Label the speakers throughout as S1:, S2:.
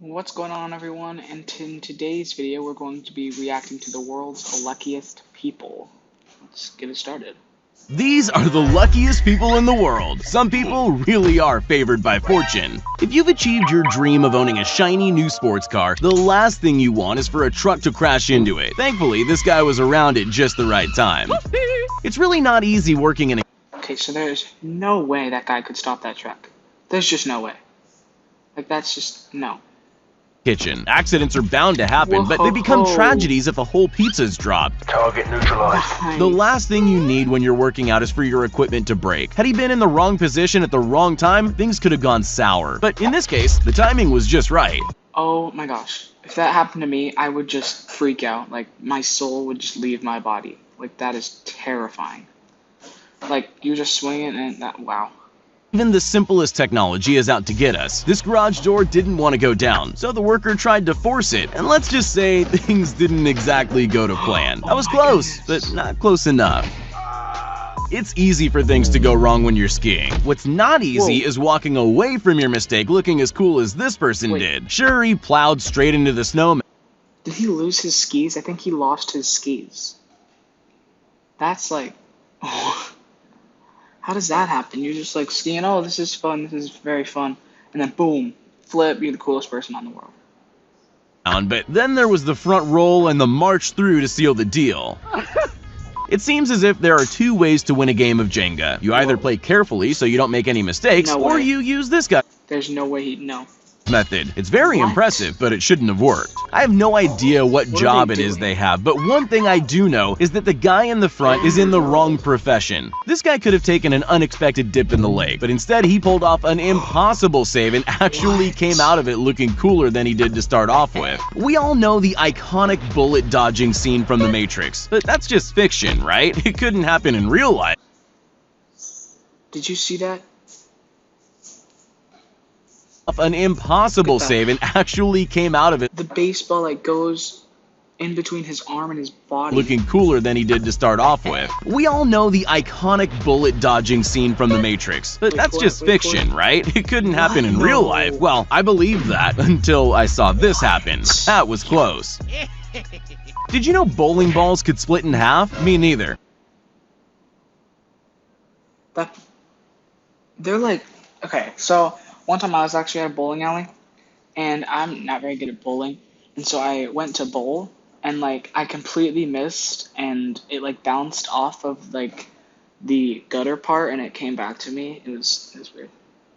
S1: What's going on, everyone? And in today's video, we're going to be reacting to the world's luckiest people. Let's get it started.
S2: These are the luckiest people in the world. Some people really are favored by fortune. If you've achieved your dream of owning a shiny new sports car, the last thing you want is for a truck to crash into it. Thankfully, this guy was around at just the right time. It's really not easy working in a...
S1: Okay, so there's no way that guy could stop that truck. There's just no way. Like, that's just, no.
S2: kitchen. Accidents are bound to happen, but they become tragedies if a whole pizza's dropped.
S3: Target neutralized.
S2: The last thing you need when you're working out is for your equipment to break. Had he been in the wrong position at the wrong time, things could have gone sour. But in this case, the timing was just right.
S1: Oh my gosh. If that happened to me, I would just freak out. Like, my soul would just leave my body. Like, that is terrifying. Like, you just swing it and that, wow.
S2: Even the simplest technology is out to get us. This garage door didn't want to go down, so the worker tried to force it, and let's just say things didn't exactly go to plan. That was close, but not close enough. It's easy for things to go wrong when you're skiing. What's not easy is walking away from your mistake looking as cool as this person did. Sure, he plowed straight into the snow.
S1: Did he lose his skis? I think he lost his skis. That's like... Oh. How does that happen? You're just like skiing, oh, this is fun, this is very fun. And then boom, flip, you're the coolest person on the world.
S2: But then there was the front roll and the march through to seal the deal. It seems as if there are two ways to win a game of Jenga. You either play carefully so you don't make any mistakes, or you use this guy.
S1: There's no way he'd know.
S2: Method. It's very impressive, but it shouldn't have worked. I have no idea what job it is they have, but one thing I do know is that the guy in the front is in the wrong profession. This guy could have taken an unexpected dip in the lake, but instead he pulled off an impossible save and actually came out of it looking cooler than he did to start off with. We all know the iconic bullet dodging scene from The Matrix, but that's just fiction, right? It couldn't happen in real life.
S1: Did you see that?
S2: An impossible save and actually came out of it.
S1: The baseball like goes in between his arm and his body.
S2: Looking cooler than he did to start off with. We all know the iconic bullet dodging scene from The Matrix, but that's just fiction, right? It couldn't happen in real life. Well, I believed that until I saw this happen. That was close. Did you know bowling balls could split in half? Me neither.
S1: They're like, okay, so one time I was actually at a bowling alley, and I'm not very good at bowling, and so I went to bowl, and like I completely missed, and it like bounced off of like the gutter part, and it came back to me. It was weird.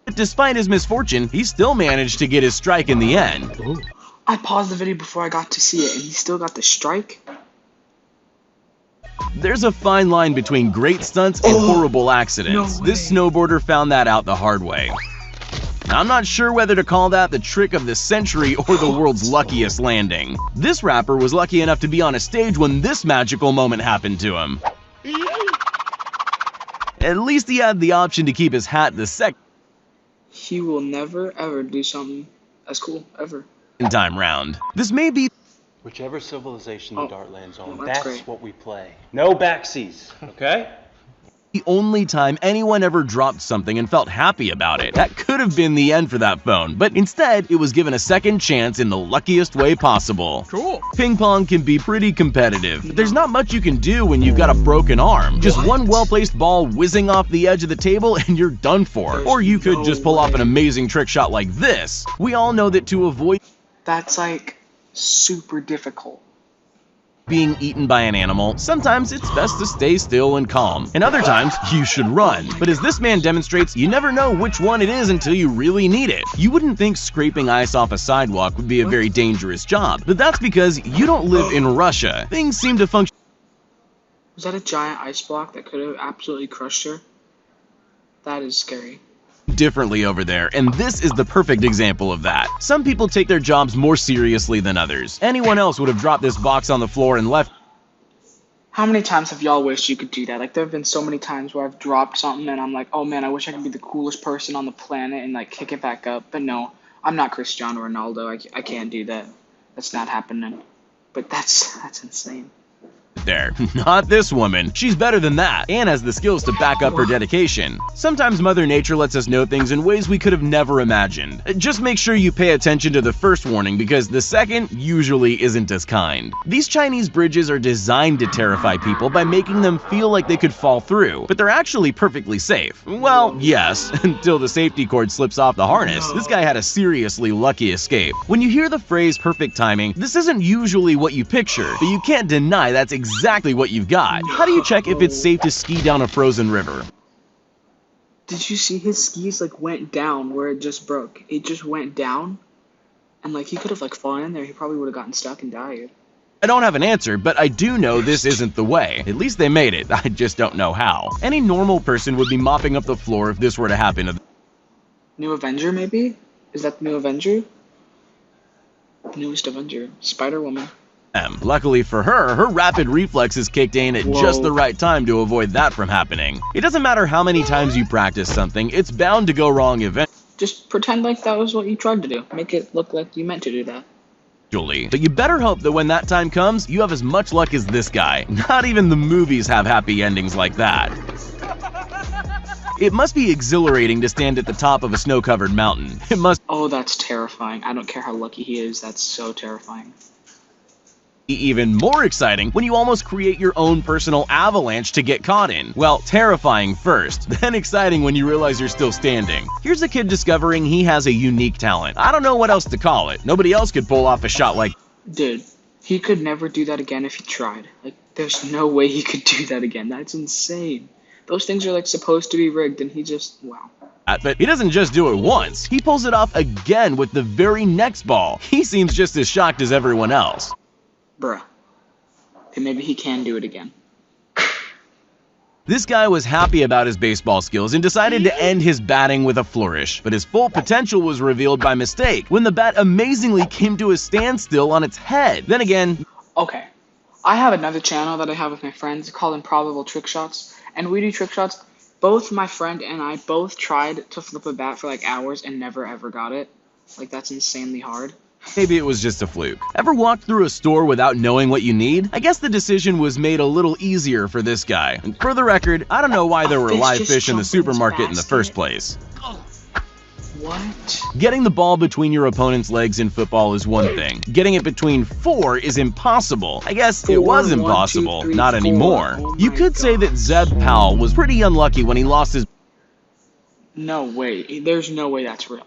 S2: But despite his misfortune, he still managed to get his strike in the end.
S1: Ooh. I paused the video before I got to see it, and he still got the strike.
S2: There's a fine line between great stunts and horrible accidents. This snowboarder found that out the hard way. Now, I'm not sure whether to call that the trick of the century or the world's luckiest landing. This rapper was lucky enough to be on a stage when this magical moment happened to him. At least he had the option to keep his hat the second
S1: He will never ever do something as cool ever.
S2: time round. This may be
S3: Whichever civilization the dart lands on,
S1: that's
S3: that's
S1: great.
S3: what we play. No backseas, okay?
S2: the only time anyone ever dropped something and felt happy about it. That could have been the end for that phone, but instead, it was given a second chance in the luckiest way possible.
S1: Cool.
S2: Ping pong can be pretty competitive, but there's not much you can do when you've got a broken arm. Just one well-placed ball whizzing off the edge of the table and you're done for. Or you could just pull off an amazing trick shot like this. We all know that to avoid
S1: That's like super difficult.
S2: being eaten by an animal, sometimes it's best to stay still and calm, and other times you should run. But as this man demonstrates, you never know which one it is until you really need it. You wouldn't think scraping ice off a sidewalk would be a very dangerous job, but that's because you don't live in Russia. Things seem to function.
S1: Was that a giant ice block that could have absolutely crushed her? That is scary.
S2: Differently over there, and this is the perfect example of that. Some people take their jobs more seriously than others. Anyone else would have dropped this box on the floor and left.
S1: How many times have y'all wished you could do that? Like, there have been so many times where I've dropped something and I'm like, oh man, I wish I could be the coolest person on the planet and like kick it back up. But no, I'm not Cristiano Ronaldo. I can't do that. That's not happening. But that's insane.
S2: there. Not this woman. She's better than that, and has the skills to back up her dedication. Sometimes Mother Nature lets us know things in ways we could have never imagined. Just make sure you pay attention to the first warning, because the second usually isn't as kind. These Chinese bridges are designed to terrify people by making them feel like they could fall through, but they're actually perfectly safe. Well, yes, until the safety cord slips off the harness. This guy had a seriously lucky escape. When you hear the phrase perfect timing, this isn't usually what you picture, but you can't deny that's exactly what you've got. How do you check if it's safe to ski down a frozen river?
S1: Did you see his skis like went down where it just broke? It just went down, and like he could have like fallen in there. He probably would have gotten stuck and died.
S2: I don't have an answer, but I do know this isn't the way. At least they made it. I just don't know how. Any normal person would be mopping up the floor if this were to happen to them.
S1: New Avenger, maybe? Is that the new Avenger? Newest Avenger, Spider-Woman.
S2: Luckily for her, her rapid reflexes kicked in at just the right time to avoid that from happening. It doesn't matter how many times you practice something, it's bound to go wrong eventually.
S1: Just pretend like that was what you tried to do. Make it look like you meant to do that.
S2: But you better hope that when that time comes, you have as much luck as this guy. Not even the movies have happy endings like that. It must be exhilarating to stand at the top of a snow-covered mountain. It must
S1: Oh, that's terrifying. I don't care how lucky he is. That's so terrifying.
S2: be even more exciting when you almost create your own personal avalanche to get caught in. Well, terrifying first, then exciting when you realize you're still standing. Here's a kid discovering he has a unique talent. I don't know what else to call it. Nobody else could pull off a shot like
S1: Dude, he could never do that again if he tried. Like, there's no way he could do that again. That's insane. Those things are like supposed to be rigged, and he just, wow.
S2: that. But he doesn't just do it once. He pulls it off again with the very next ball. He seems just as shocked as everyone else.
S1: Bruh. Okay, maybe he can do it again.
S2: This guy was happy about his baseball skills and decided to end his batting with a flourish, but his full potential was revealed by mistake when the bat amazingly came to a standstill on its head. Then again,
S1: Okay, I have another channel that I have with my friends called Improbable Trick Shots, and we do trick shots. Both my friend and I both tried to flip a bat for like hours and never ever got it. Like, that's insanely hard.
S2: maybe it was just a fluke. Ever walked through a store without knowing what you need? I guess the decision was made a little easier for this guy. And for the record, I don't know why there were
S1: Fish
S2: live
S1: just
S2: fish in the
S1: jumped in his
S2: supermarket in the
S1: basket.
S2: first place.
S1: What?
S2: Getting the ball between your opponent's legs in football is one thing. Getting it between four is impossible. I guess it
S1: Four,
S2: was
S1: 1, 2,
S2: impossible,
S1: 3,
S2: not
S1: 4.
S2: anymore.
S1: Oh
S2: You
S1: my
S2: could say that
S1: God.
S2: Zeb Powell was pretty unlucky when he lost his
S1: No way. There's no way that's real.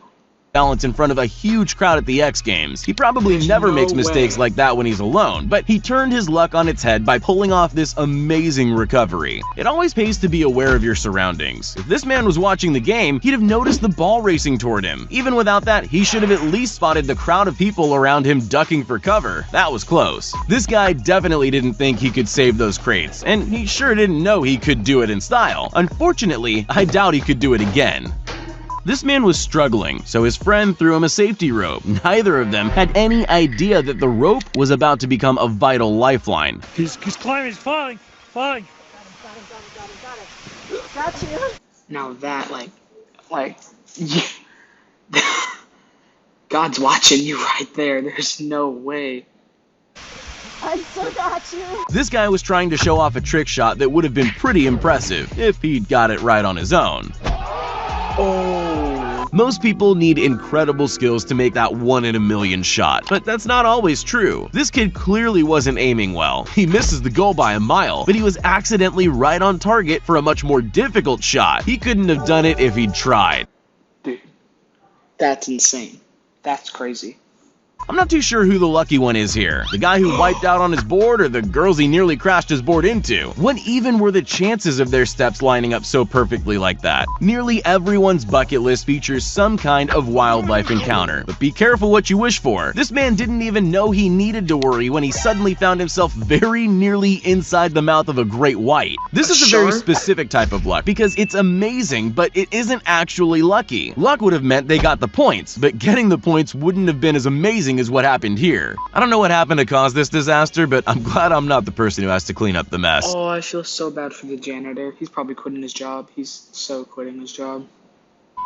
S2: balance in front of a huge crowd at the X Games. He probably
S1: There's
S2: never
S1: no
S2: makes mistakes
S1: way.
S2: like that when he's alone, but he turned his luck on its head by pulling off this amazing recovery. It always pays to be aware of your surroundings. If this man was watching the game, he'd have noticed the ball racing toward him. Even without that, he should have at least spotted the crowd of people around him ducking for cover. That was close. This guy definitely didn't think he could save those crates, and he sure didn't know he could do it in style. Unfortunately, I doubt he could do it again. This man was struggling, so his friend threw him a safety rope. Neither of them had any idea that the rope was about to become a vital lifeline.
S4: He's climbing, he's falling.
S5: Got you.
S1: Now that, God's watching you right there. There's no way.
S5: I still got you.
S2: This guy was trying to show off a trick shot that would have been pretty impressive if he'd got it right on his own.
S1: Oh.
S2: Most people need incredible skills to make that 1 in a million shot, but that's not always true. This kid clearly wasn't aiming well. He misses the goal by a mile, but he was accidentally right on target for a much more difficult shot. He couldn't have done it if he'd tried.
S1: Dude, that's insane. That's crazy.
S2: I'm not too sure who the lucky one is here. The guy who wiped out on his board or the girls he nearly crashed his board into. What even were the chances of their steps lining up so perfectly like that? Nearly everyone's bucket list features some kind of wildlife encounter, but be careful what you wish for. This man didn't even know he needed to worry when he suddenly found himself very nearly inside the mouth of a great white. This is a very
S1: Sure.
S2: specific type of luck because it's amazing, but it isn't actually lucky. Luck would have meant they got the points, but getting the points wouldn't have been as amazing as what happened here. I don't know what happened to cause this disaster, but I'm glad I'm not the person who has to clean up the mess.
S1: Oh, I feel so bad for the janitor. He's probably quitting his job. He's so quitting his job.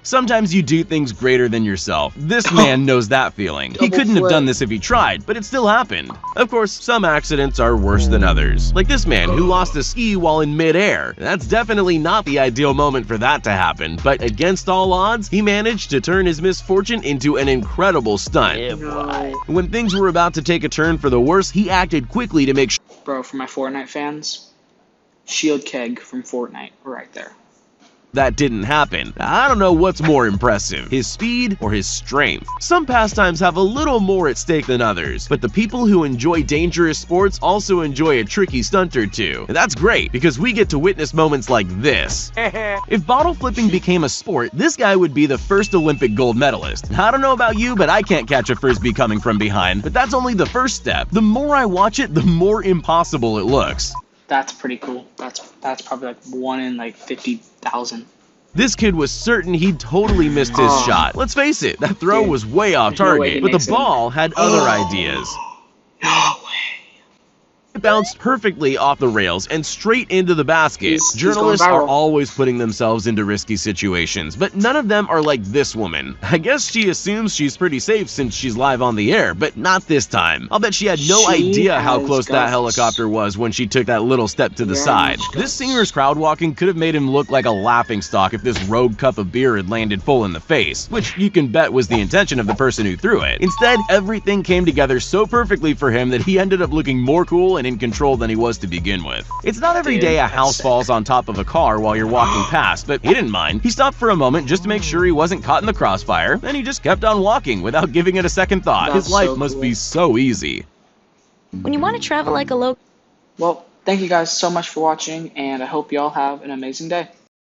S2: Sometimes you do things greater than yourself. This man knows that feeling. He
S1: Double
S2: couldn't have
S1: flip.
S2: done this if he tried, but it still happened. Of course, some accidents are worse than others. Like this man who lost a ski while in midair. That's definitely not the ideal moment for that to happen, but against all odds, he managed to turn his misfortune into an incredible stunt.
S1: No.
S2: When things were about to take a turn for the worse, he acted quickly to make sure
S1: Bro, for my Fortnite fans, Shield Keg from Fortnite, right there.
S2: that didn't happen. I don't know what's more impressive, his speed or his strength. Some pastimes have a little more at stake than others, but the people who enjoy dangerous sports also enjoy a tricky stunt or two. And that's great, because we get to witness moments like this. If bottle flipping became a sport, this guy would be the first Olympic gold medalist. I don't know about you, but I can't catch a frisbee coming from behind, but that's only the first step. The more I watch it, the more impossible it looks.
S1: That's pretty cool. That's probably like 1 in like 50,000.
S2: This kid was certain he'd totally missed his shot. Let's face it, that throw
S1: Dude,
S2: was way off
S1: there's no way he
S2: target, but
S1: makes
S2: the
S1: it.
S2: ball had other ideas.
S1: No way.
S2: It bounced perfectly off the rails and straight into the basket.
S1: He's
S2: Journalists
S1: going
S2: are
S1: viral.
S2: always putting themselves into risky situations, but none of them are like this woman. I guess she assumes she's pretty safe since she's live on the air, but not this time. I'll bet she had no
S1: She
S2: idea how
S1: has
S2: close that
S1: guts.
S2: helicopter was when she took that little step to the
S1: Yeah,
S2: side.
S1: she's
S2: This
S1: guts.
S2: singer's crowd walking could have made him look like a laughingstock if this rogue cup of beer had landed full in the face, which you can bet was the intention of the person who threw it. Instead, everything came together so perfectly for him that he ended up looking more cool and in control than he was to begin with. It's not every
S1: Dude,
S2: day a
S1: that's
S2: house
S1: sick.
S2: falls on top of a car while you're walking past, but he didn't mind. He stopped for a moment just to make sure he wasn't caught in the crossfire, then he just kept on walking without giving it a second thought.
S1: That's
S2: His life
S1: so
S2: must
S1: cool.
S2: be so easy.
S5: When you want to travel like a local
S1: Well, thank you guys so much for watching, and I hope you all have an amazing day.